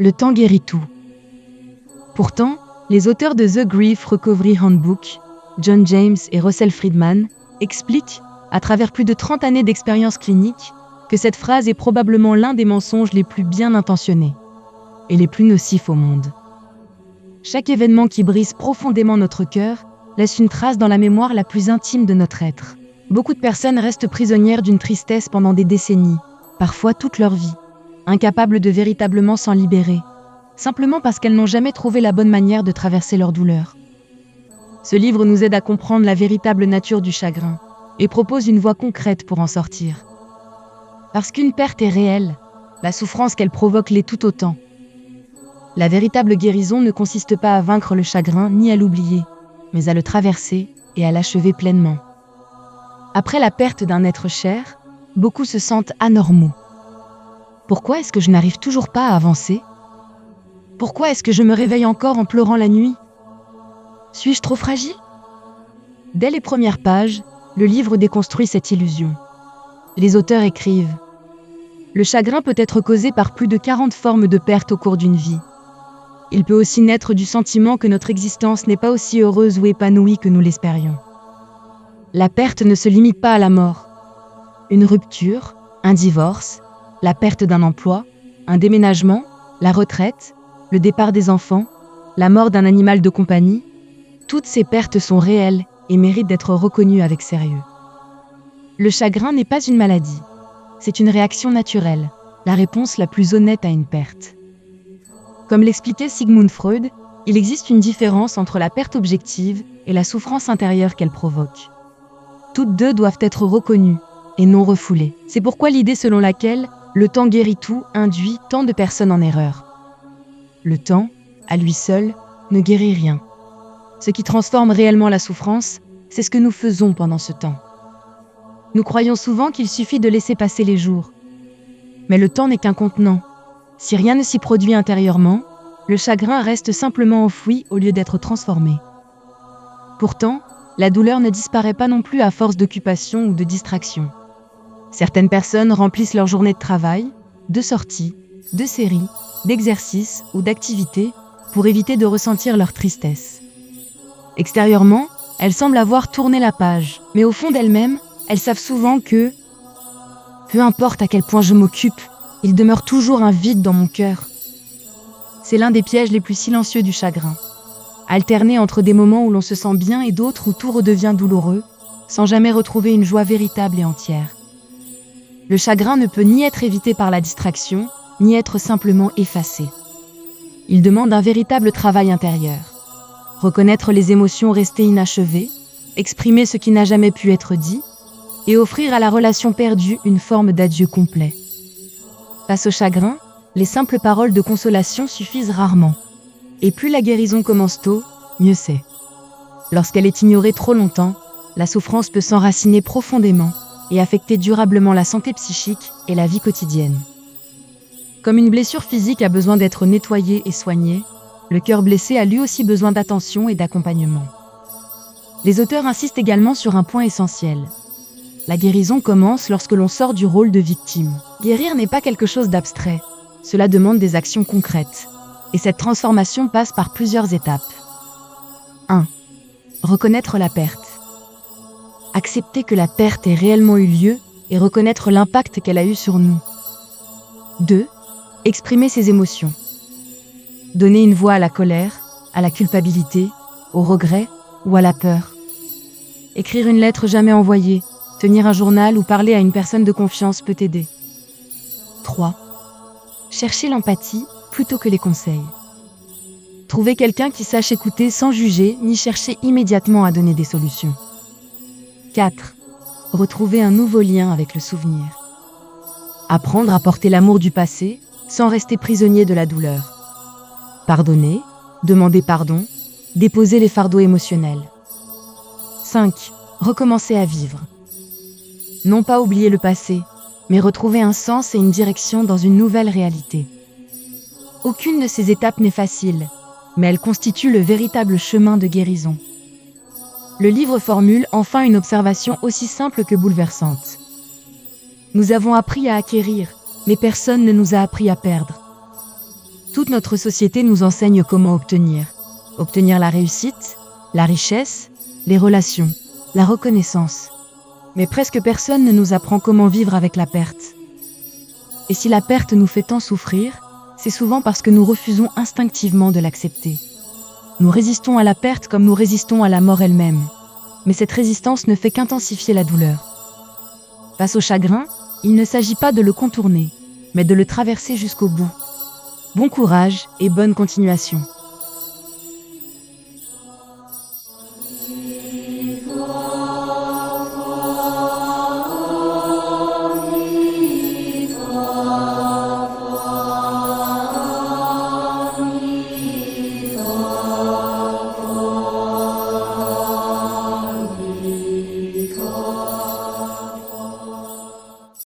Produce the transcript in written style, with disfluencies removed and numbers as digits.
Le temps guérit tout. Pourtant, les auteurs de The Grief Recovery Handbook, John James et Russell Friedman, expliquent, à travers plus de 30 années d'expérience clinique, que cette phrase est probablement l'un des mensonges les plus bien intentionnés et les plus nocifs au monde. Chaque événement qui brise profondément notre cœur laisse une trace dans la mémoire la plus intime de notre être. Beaucoup de personnes restent prisonnières d'une tristesse pendant des décennies, parfois toute leur vie, incapables de véritablement s'en libérer, simplement parce qu'elles n'ont jamais trouvé la bonne manière de traverser leur douleur. Ce livre nous aide à comprendre la véritable nature du chagrin et propose une voie concrète pour en sortir. Parce qu'une perte est réelle, la souffrance qu'elle provoque l'est tout autant. La véritable guérison ne consiste pas à vaincre le chagrin ni à l'oublier, mais à le traverser et à l'achever pleinement. Après la perte d'un être cher, beaucoup se sentent anormaux. Pourquoi est-ce que je n'arrive toujours pas à avancer ? Pourquoi est-ce que je me réveille encore en pleurant la nuit ? Suis-je trop fragile ? Dès les premières pages, le livre déconstruit cette illusion. Les auteurs écrivent : le chagrin peut être causé par plus de 40 formes de perte au cours d'une vie. Il peut aussi naître du sentiment que notre existence n'est pas aussi heureuse ou épanouie que nous l'espérions. La perte ne se limite pas à la mort. Une rupture, un divorce, la perte d'un emploi, un déménagement, la retraite, le départ des enfants, la mort d'un animal de compagnie, toutes ces pertes sont réelles et méritent d'être reconnues avec sérieux. Le chagrin n'est pas une maladie, c'est une réaction naturelle, la réponse la plus honnête à une perte. Comme l'expliquait Sigmund Freud, il existe une différence entre la perte objective et la souffrance intérieure qu'elle provoque. Toutes deux doivent être reconnues et non refoulées. C'est pourquoi l'idée selon laquelle le temps guérit tout induit tant de personnes en erreur. Le temps, à lui seul, ne guérit rien. Ce qui transforme réellement la souffrance, c'est ce que nous faisons pendant ce temps. Nous croyons souvent qu'il suffit de laisser passer les jours. Mais le temps n'est qu'un contenant. Si rien ne s'y produit intérieurement, le chagrin reste simplement enfoui au lieu d'être transformé. Pourtant, la douleur ne disparaît pas non plus à force d'occupation ou de distraction. Certaines personnes remplissent leur journée de travail, de sorties, de séries, d'exercices ou d'activités pour éviter de ressentir leur tristesse. Extérieurement, elles semblent avoir tourné la page, mais au fond d'elles-mêmes, elles savent souvent que, peu importe à quel point je m'occupe, il demeure toujours un vide dans mon cœur. C'est l'un des pièges les plus silencieux du chagrin. Alterner entre des moments où l'on se sent bien et d'autres où tout redevient douloureux, sans jamais retrouver une joie véritable et entière. Le chagrin ne peut ni être évité par la distraction, ni être simplement effacé. Il demande un véritable travail intérieur. Reconnaître les émotions restées inachevées, exprimer ce qui n'a jamais pu être dit, et offrir à la relation perdue une forme d'adieu complet. Face au chagrin, les simples paroles de consolation suffisent rarement. Et plus la guérison commence tôt, mieux c'est. Lorsqu'elle est ignorée trop longtemps, la souffrance peut s'enraciner profondément et affecter durablement la santé psychique et la vie quotidienne. Comme une blessure physique a besoin d'être nettoyée et soignée, le cœur blessé a lui aussi besoin d'attention et d'accompagnement. Les auteurs insistent également sur un point essentiel. La guérison commence lorsque l'on sort du rôle de victime. Guérir n'est pas quelque chose d'abstrait. Cela demande des actions concrètes. Et cette transformation passe par plusieurs étapes. 1. Reconnaître la perte. Accepter que la perte ait réellement eu lieu et reconnaître l'impact qu'elle a eu sur nous. 2. Exprimer ses émotions. Donner une voix à la colère, à la culpabilité, au regret ou à la peur. Écrire une lettre jamais envoyée, tenir un journal ou parler à une personne de confiance peut aider. 3. Chercher l'empathie plutôt que les conseils. Trouver quelqu'un qui sache écouter sans juger ni chercher immédiatement à donner des solutions. 4. Retrouver un nouveau lien avec le souvenir. Apprendre à porter l'amour du passé sans rester prisonnier de la douleur. Pardonner, demander pardon, déposer les fardeaux émotionnels. 5. Recommencer à vivre. Non pas oublier le passé, mais retrouver un sens et une direction dans une nouvelle réalité. Aucune de ces étapes n'est facile, mais elle constitue le véritable chemin de guérison. Le livre formule enfin une observation aussi simple que bouleversante. Nous avons appris à acquérir, mais personne ne nous a appris à perdre. Toute notre société nous enseigne comment obtenir. Obtenir la réussite, la richesse, les relations, la reconnaissance. Mais presque personne ne nous apprend comment vivre avec la perte. Et si la perte nous fait tant souffrir, c'est souvent parce que nous refusons instinctivement de l'accepter. Nous résistons à la perte comme nous résistons à la mort elle-même. Mais cette résistance ne fait qu'intensifier la douleur. Face au chagrin, il ne s'agit pas de le contourner, mais de le traverser jusqu'au bout. Bon courage et bonne continuation.